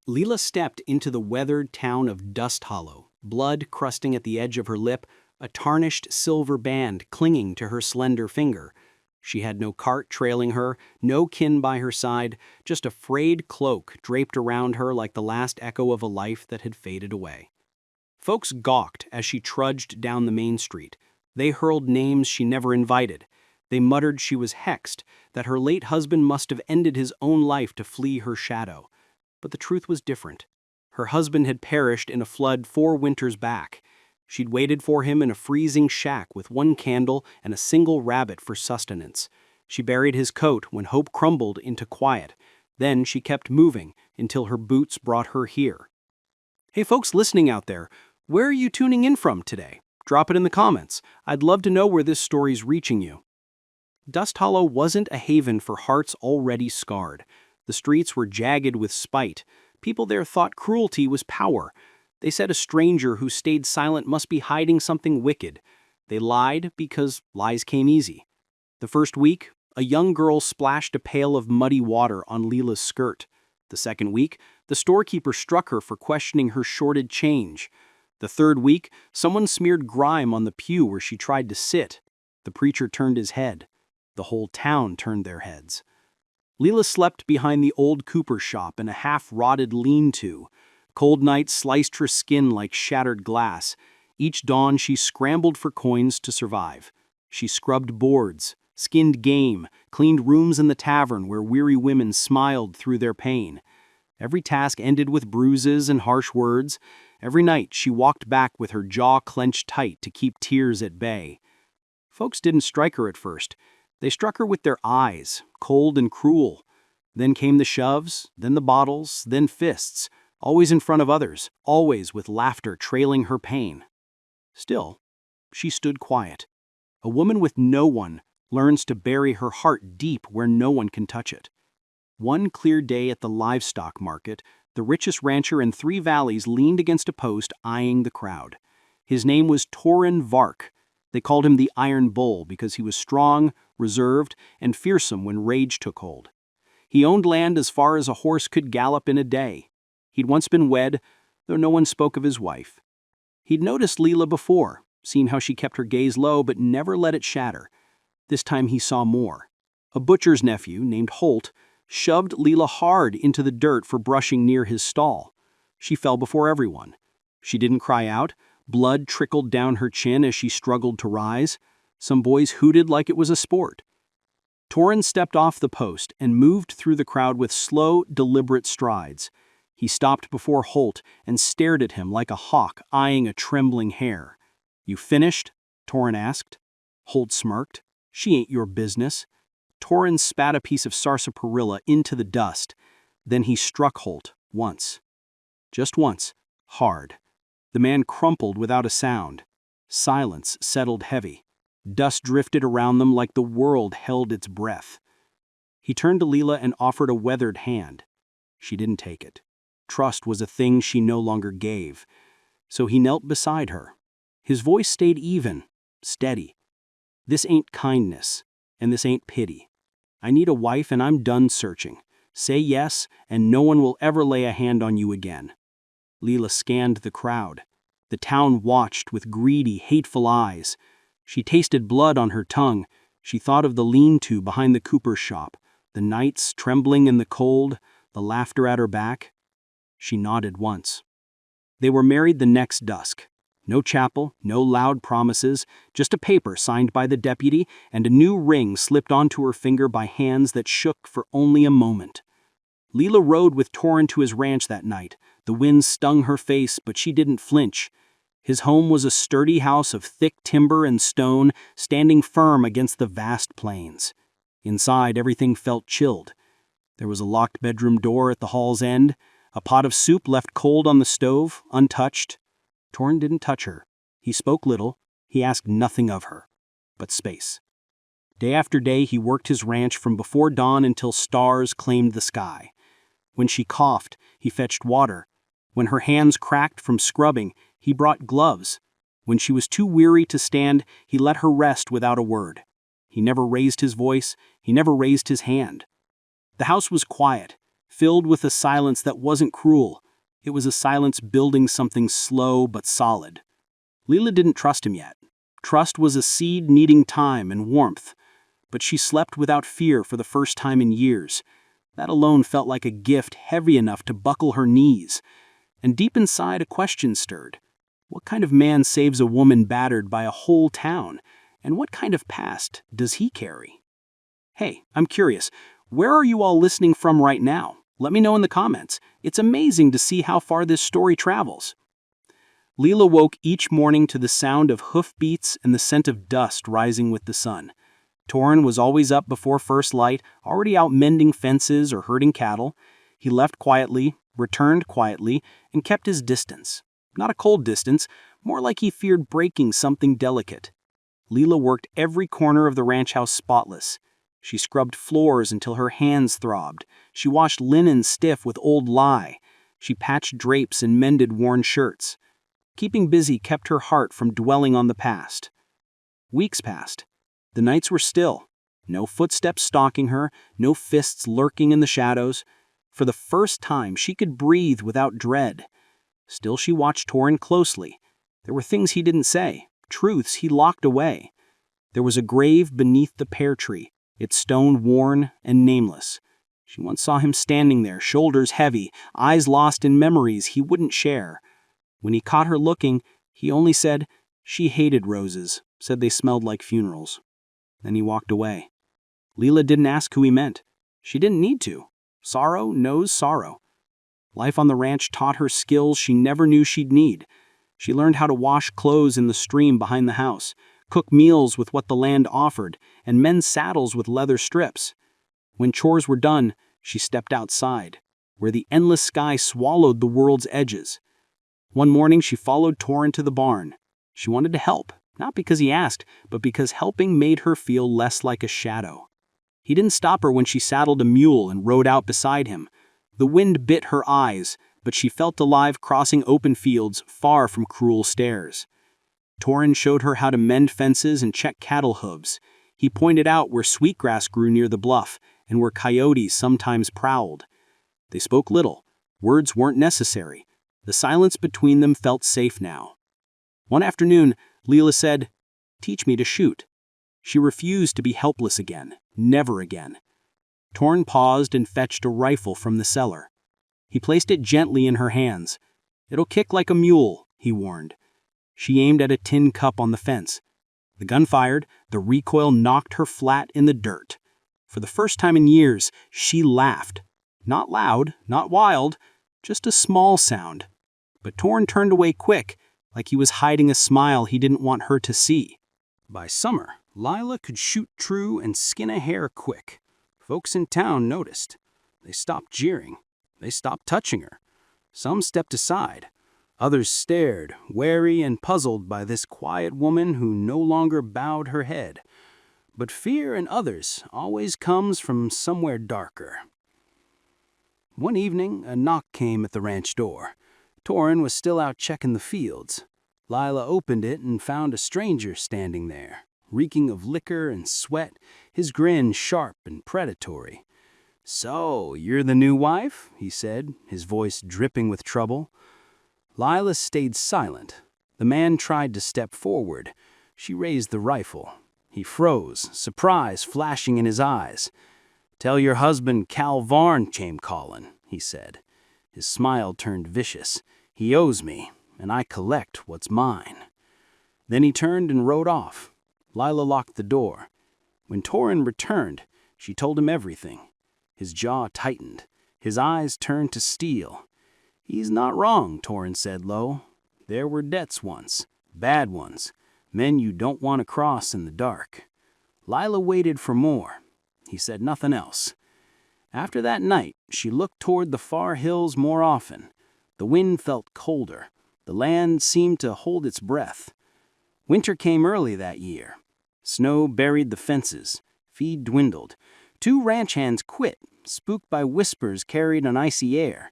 Leela stepped into the weathered town of Dust Hollow, blood crusting at the edge of her lip, a tarnished silver band clinging to her slender finger. She had no cart trailing her, no kin by her side, just a frayed cloak draped around her like the last echo of a life that had faded away. Folks gawked as she trudged down the main street. They hurled names she never invited. They muttered she was hexed, that her late husband must have ended his own life to flee her shadow. But the truth was different. Her husband had perished in a flood 4 winters back. She'd waited for him in a freezing shack with 1 candle and a single rabbit for sustenance. She buried his coat when hope crumbled into quiet. Then she kept moving until her boots brought her here. Hey folks listening out there, where are you tuning in from today? Drop it in the comments. I'd love to know where this story's reaching you. Dust Hollow wasn't a haven for hearts already scarred. The streets were jagged with spite. People there thought cruelty was power. They said a stranger who stayed silent must be hiding something wicked. They lied because lies came easy. The first week, a young girl splashed a pail of muddy water on Leela's skirt. The second week, the storekeeper struck her for questioning her shorted change. The third week, someone smeared grime on the pew where she tried to sit. The preacher turned his head. The whole town turned their heads. Leela slept behind the old cooper's shop in a half-rotted lean-to. Cold nights sliced her skin like shattered glass. Each dawn she scrambled for coins to survive. She scrubbed boards, skinned game, cleaned rooms in the tavern where weary women smiled through their pain. Every task ended with bruises and harsh words. Every night she walked back with her jaw clenched tight to keep tears at bay. Folks didn't strike her at first. They struck her with their eyes, cold and cruel. Then came the shoves, then the bottles, then fists, always in front of others, always with laughter trailing her pain. Still, she stood quiet. A woman with no one learns to bury her heart deep where no one can touch it. One clear day at the livestock market, the richest rancher in 3 valleys leaned against a post eyeing the crowd. His name was Vark. They called him the Iron Bull because he was strong, reserved, and fearsome when rage took hold. He owned land as far as a horse could gallop in a day. He'd once been wed, though no one spoke of his wife. He'd noticed Leela before, seen how she kept her gaze low but never let it shatter. This time he saw more. A butcher's nephew, named Holt, shoved Leela hard into the dirt for brushing near his stall. She fell before everyone. She didn't cry out. Blood trickled down her chin as she struggled to rise. Some boys hooted like it was a sport. Torrin stepped off the post and moved through the crowd with slow, deliberate strides. He stopped before Holt and stared at him like a hawk eyeing a trembling hare. "You finished?" Torrin asked. Holt smirked. "She ain't your business." Torrin spat a piece of sarsaparilla into the dust. Then he struck Holt once. Just once, hard. The man crumpled without a sound. Silence settled heavy. Dust drifted around them like the world held its breath. He turned to Leela and offered a weathered hand. She didn't take it. Trust was a thing she no longer gave. So he knelt beside her. His voice stayed even, steady. "This ain't kindness, and this ain't pity. I need a wife and I'm done searching. Say yes, and no one will ever lay a hand on you again." Leela scanned the crowd. The town watched with greedy, hateful eyes. She tasted blood on her tongue. She thought of the lean-to behind the cooper's shop, the nights trembling in the cold, the laughter at her back. She nodded once. They were married the next dusk. No chapel, no loud promises, just a paper signed by the deputy and a new ring slipped onto her finger by hands that shook for only a moment. Leela rode with Torrin to his ranch that night. The wind stung her face, but she didn't flinch. His home was a sturdy house of thick timber and stone, standing firm against the vast plains. Inside, everything felt chilled. There was a locked bedroom door at the hall's end, a pot of soup left cold on the stove, untouched. Torrin didn't touch her. He spoke little. He asked nothing of her, but space. Day after day, he worked his ranch from before dawn until stars claimed the sky. When she coughed, he fetched water. When her hands cracked from scrubbing, he brought gloves. When she was too weary to stand, he let her rest without a word. He never raised his voice. He never raised his hand. The house was quiet. filled with a silence that wasn't cruel. It was a silence building something slow but solid. Leela didn't trust him yet. Trust was a seed needing time and warmth. But she slept without fear for the first time in years. That alone felt like a gift heavy enough to buckle her knees. And deep inside, a question stirred. What kind of man saves a woman battered by a whole town? And what kind of past does he carry? Hey, I'm curious, where are you all listening from right now? Let me know in the comments. It's amazing to see how far this story travels. Leela woke each morning to the sound of hoofbeats and the scent of dust rising with the sun. Torrin was always up before first light, already out mending fences or herding cattle. He left quietly, returned quietly, and kept his distance. Not a cold distance, more like he feared breaking something delicate. Leela worked every corner of the ranch house spotless. She scrubbed floors until her hands throbbed. She washed linen stiff with old lye. She patched drapes and mended worn shirts. Keeping busy kept her heart from dwelling on the past. Weeks passed. The nights were still. No footsteps stalking her, no fists lurking in the shadows. For the first time, she could breathe without dread. Still, she watched Torrin closely. There were things he didn't say, truths he locked away. There was a grave beneath the pear tree, its stone worn and nameless. She once saw him standing there, shoulders heavy, eyes lost in memories he wouldn't share. When he caught her looking, he only said she hated roses, said they smelled like funerals. Then he walked away. Leela didn't ask who he meant. She didn't need to. Sorrow knows sorrow. Life on the ranch taught her skills she never knew she'd need. She learned how to wash clothes in the stream behind the house, cook meals with what the land offered, and mend saddles with leather strips. When chores were done, she stepped outside, where the endless sky swallowed the world's edges. One morning, she followed Torrin to the barn. She wanted to help, not because he asked, but because helping made her feel less like a shadow. He didn't stop her when she saddled a mule and rode out beside him. The wind bit her eyes, but she felt alive crossing open fields far from cruel stares. Torrin showed her how to mend fences and check cattle hooves. He pointed out where sweetgrass grew near the bluff and where coyotes sometimes prowled. They spoke little. Words weren't necessary. The silence between them felt safe now. One afternoon, Leela said, "Teach me to shoot." She refused to be helpless again, never again. Torrin paused and fetched a rifle from the cellar. He placed it gently in her hands. "It'll kick like a mule," he warned. She aimed at a tin cup on the fence. The gun fired, the recoil knocked her flat in the dirt. For the first time in years, she laughed. Not loud, not wild, just a small sound. But Torrin turned away quick, like he was hiding a smile he didn't want her to see. By summer, Lila could shoot true and skin a hare quick. Folks in town noticed. They stopped jeering. They stopped touching her. Some stepped aside. Others stared, wary and puzzled by this quiet woman who no longer bowed her head. But fear in others always comes from somewhere darker. One evening, a knock came at the ranch door. Torrin was still out checking the fields. Lila opened it and found a stranger standing there, reeking of liquor and sweat, his grin sharp and predatory. "So, you're the new wife?" he said, his voice dripping with trouble. Lila stayed silent. The man tried to step forward. She raised the rifle. He froze, surprise flashing in his eyes. "Tell your husband Cal Varn came callin'," he said. His smile turned vicious. "He owes me, and I collect what's mine." Then he turned and rode off. Lila locked the door. When Torrin returned, she told him everything. His jaw tightened. His eyes turned to steel. "He's not wrong," Torrin said low. "There were debts once, bad ones, men you don't want to cross in the dark." Lila waited for more. He said nothing else. After that night, she looked toward the far hills more often. The wind felt colder. The land seemed to hold its breath. Winter came early that year. Snow buried the fences. Feed dwindled. 2 ranch hands quit, spooked by whispers carried on icy air.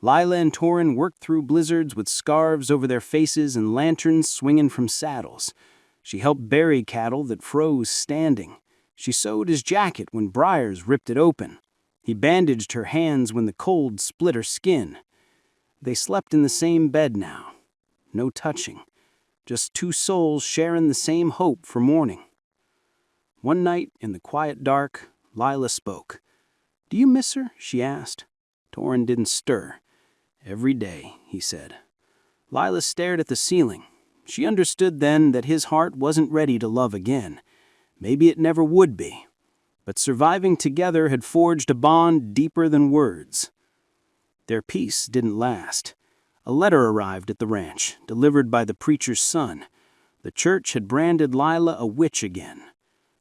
Lila and Torrin worked through blizzards with scarves over their faces and lanterns swinging from saddles. She helped bury cattle that froze standing. She sewed his jacket when briars ripped it open. He bandaged her hands when the cold split her skin. They slept in the same bed now. No touching. Just two souls sharing the same hope for morning. One night, in the quiet dark, Lila spoke. "Do you miss her?" she asked. Torin didn't stir. "Every day," he said. Lila stared at the ceiling. She understood then that his heart wasn't ready to love again. Maybe it never would be. But surviving together had forged a bond deeper than words. Their peace didn't last. A letter arrived at the ranch, delivered by the preacher's son. The church had branded Lila a witch again.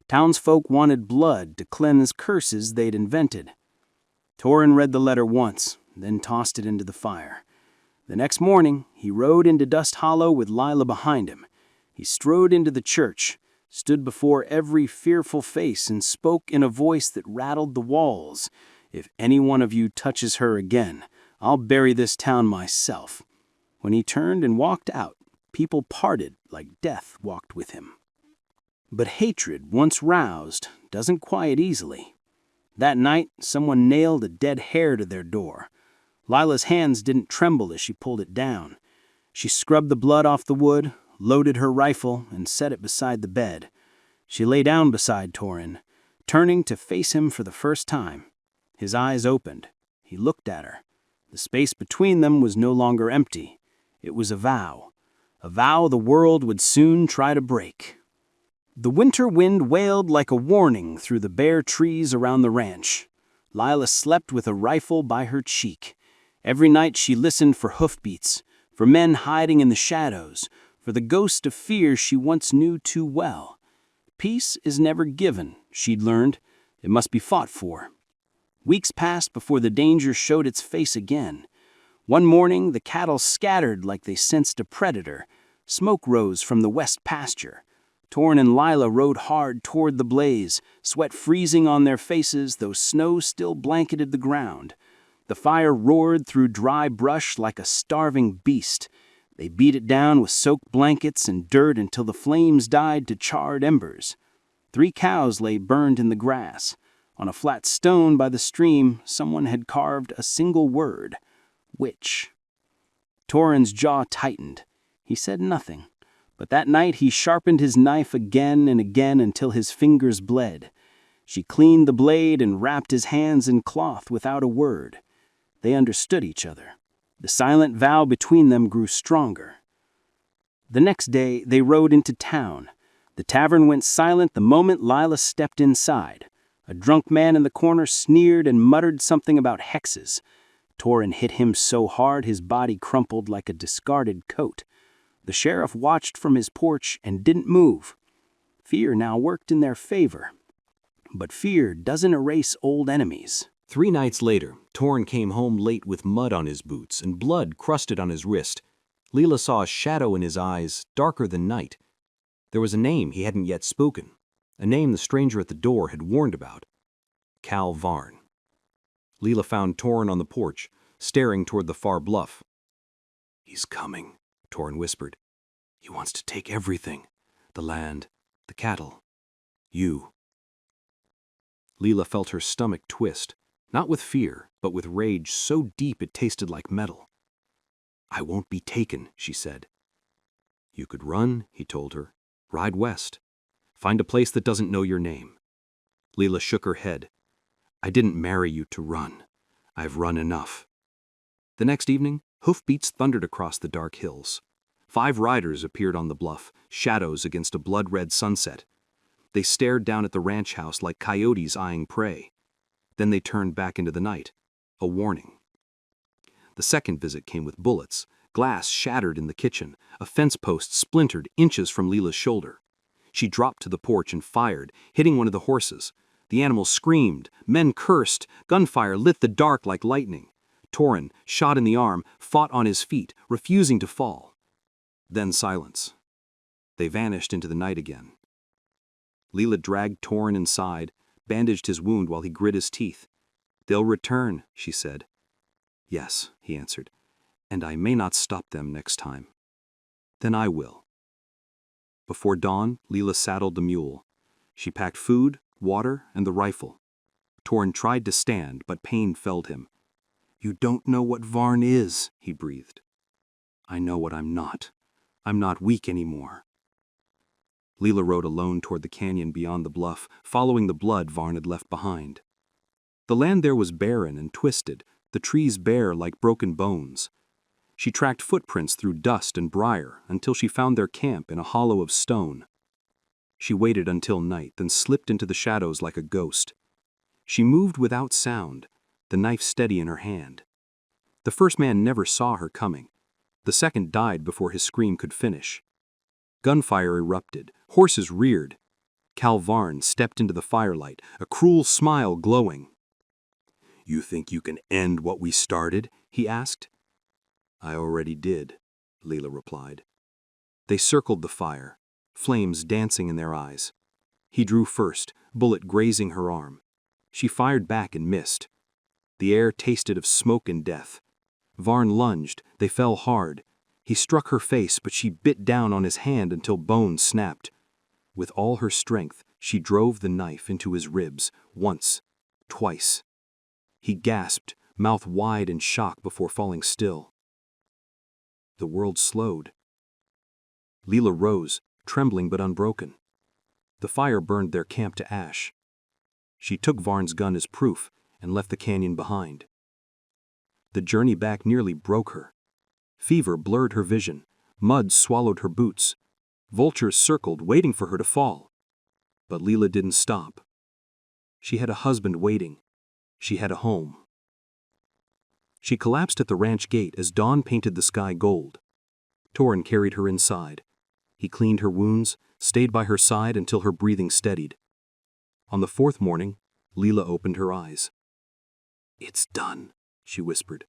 Townsfolk wanted blood to cleanse curses they'd invented. Torin read the letter once, then tossed it into the fire. The next morning, he rode into Dust Hollow with Lila behind him. He strode into the church, stood before every fearful face, and spoke in a voice that rattled the walls. "If any one of you touches her again, I'll bury this town myself." When he turned and walked out, people parted like death walked with him. But hatred, once roused, doesn't quiet easily. That night, someone nailed a dead hare to their door. Lila's hands didn't tremble as she pulled it down. She scrubbed the blood off the wood, loaded her rifle, and set it beside the bed. She lay down beside Torin, turning to face him for the first time. His eyes opened. He looked at her. The space between them was no longer empty. It was a vow the world would soon try to break. The winter wind wailed like a warning through the bare trees around the ranch. Lila slept with a rifle by her cheek. Every night she listened for hoofbeats, for men hiding in the shadows, for the ghost of fear she once knew too well. Peace is never given, she'd learned. It must be fought for. Weeks passed before the danger showed its face again. One morning, the cattle scattered like they sensed a predator. Smoke rose from the west pasture. Torin and Lila rode hard toward the blaze, sweat freezing on their faces, though snow still blanketed the ground. The fire roared through dry brush like a starving beast. They beat it down with soaked blankets and dirt until the flames died to charred embers. 3 cows lay burned in the grass. On a flat stone by the stream, someone had carved a single word: witch. Torin's jaw tightened. He said nothing, but that night he sharpened his knife again and again until his fingers bled. She cleaned the blade and wrapped his hands in cloth without a word. They understood each other. The silent vow between them grew stronger. The next day, they rode into town. The tavern went silent the moment Lila stepped inside. A drunk man in the corner sneered and muttered something about hexes. Torin hit him so hard his body crumpled like a discarded coat. The sheriff watched from his porch and didn't move. Fear now worked in their favor. But fear doesn't erase old enemies. 3 nights later, Torin came home late with mud on his boots and blood crusted on his wrist. Lila saw a shadow in his eyes, darker than night. There was a name he hadn't yet spoken, a name the stranger at the door had warned about: Cal Varn. Lila found Torin on the porch, staring toward the far bluff. "He's coming," Torin whispered. "He wants to take everything, the land, the cattle, you." Lila felt her stomach twist, not with fear, but with rage so deep it tasted like metal. "I won't be taken," she said. "You could run," he told her. "Ride west. Find a place that doesn't know your name." Lila shook her head. "I didn't marry you to run. I've run enough." The next evening, hoofbeats thundered across the dark hills. 5 riders appeared on the bluff, shadows against a blood-red sunset. They stared down at the ranch house like coyotes eyeing prey. Then they turned back into the night, a warning. The second visit came with bullets. Glass shattered in the kitchen. A fence post splintered inches from Lila's shoulder. She dropped to the porch and fired, hitting one of the horses. The animal screamed. Men cursed. Gunfire lit the dark like lightning. Torin, shot in the arm, fought on his feet, refusing to fall. Then silence. They vanished into the night again. Lila dragged Torin inside, bandaged his wound while he grit his teeth. "They'll return," she said. "Yes," he answered, "and I may not stop them next time." "Then I will." Before dawn, Lila saddled the mule. She packed food, water, and the rifle. Torn tried to stand, but pain felled him. "You don't know what Varn is," he breathed. "I know what I'm not. I'm not weak anymore." Leela rode alone toward the canyon beyond the bluff, following the blood Varn had left behind. The land there was barren and twisted, the trees bare like broken bones. She tracked footprints through dust and briar until she found their camp in a hollow of stone. She waited until night, then slipped into the shadows like a ghost. She moved without sound, the knife steady in her hand. The first man never saw her coming. The second died before his scream could finish. Gunfire erupted, horses reared. Cal Varn stepped into the firelight, a cruel smile glowing. "You think you can end what we started?" he asked. "I already did," Leela replied. They circled the fire, flames dancing in their eyes. He drew first, bullet grazing her arm. She fired back and missed. The air tasted of smoke and death. Varn lunged, they fell hard. He struck her face, but she bit down on his hand until bones snapped. With all her strength, she drove the knife into his ribs, once, twice. He gasped, mouth wide in shock before falling still. The world slowed. Leela rose, trembling but unbroken. The fire burned their camp to ash. She took Varn's gun as proof and left the canyon behind. The journey back nearly broke her. Fever blurred her vision, mud swallowed her boots. Vultures circled, waiting for her to fall. But Leela didn't stop. She had a husband waiting. She had a home. She collapsed at the ranch gate as dawn painted the sky gold. Torn carried her inside. He cleaned her wounds, stayed by her side until her breathing steadied. On the fourth morning, Leela opened her eyes. "It's done," she whispered.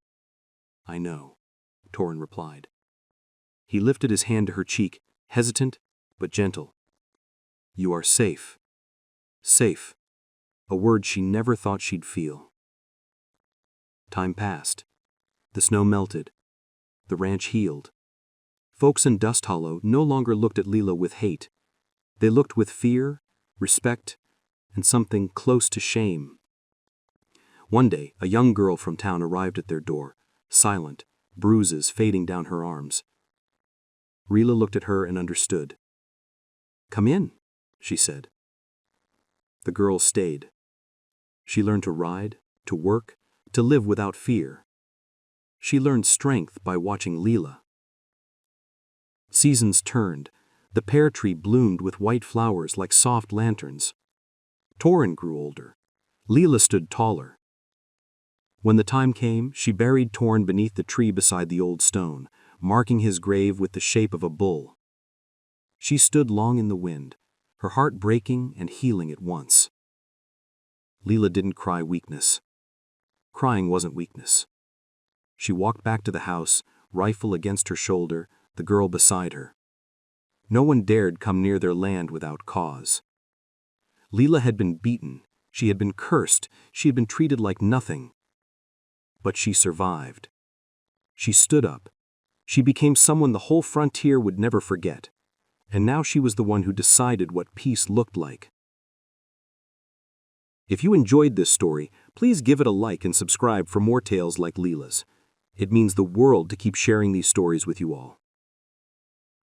"I know," Torn replied. He lifted his hand to her cheek, hesitant but gentle. "You are safe." Safe. A word she never thought she'd feel. Time passed. The snow melted. The ranch healed. Folks in Dust Hollow no longer looked at Leela with hate. They looked with fear, respect, and something close to shame. One day, a young girl from town arrived at their door, silent, bruises fading down her arms. Leela looked at her and understood. "Come in," she said. The girl stayed. She learned to ride, to work, to live without fear. She learned strength by watching Leela. Seasons turned. The pear tree bloomed with white flowers like soft lanterns. Torrin grew older. Leela stood taller. When the time came, she buried Torn beneath the tree beside the old stone, marking his grave with the shape of a bull. She stood long in the wind, her heart breaking and healing at once. Leela didn't cry weakness. Crying wasn't weakness. She walked back to the house, rifle against her shoulder, the girl beside her. No one dared come near their land without cause. Leela had been beaten, she had been cursed, she had been treated like nothing. But she survived. She stood up. She became someone the whole frontier would never forget. And now she was the one who decided what peace looked like. If you enjoyed this story, please give it a like and subscribe for more tales like Leela's. It means the world to keep sharing these stories with you all.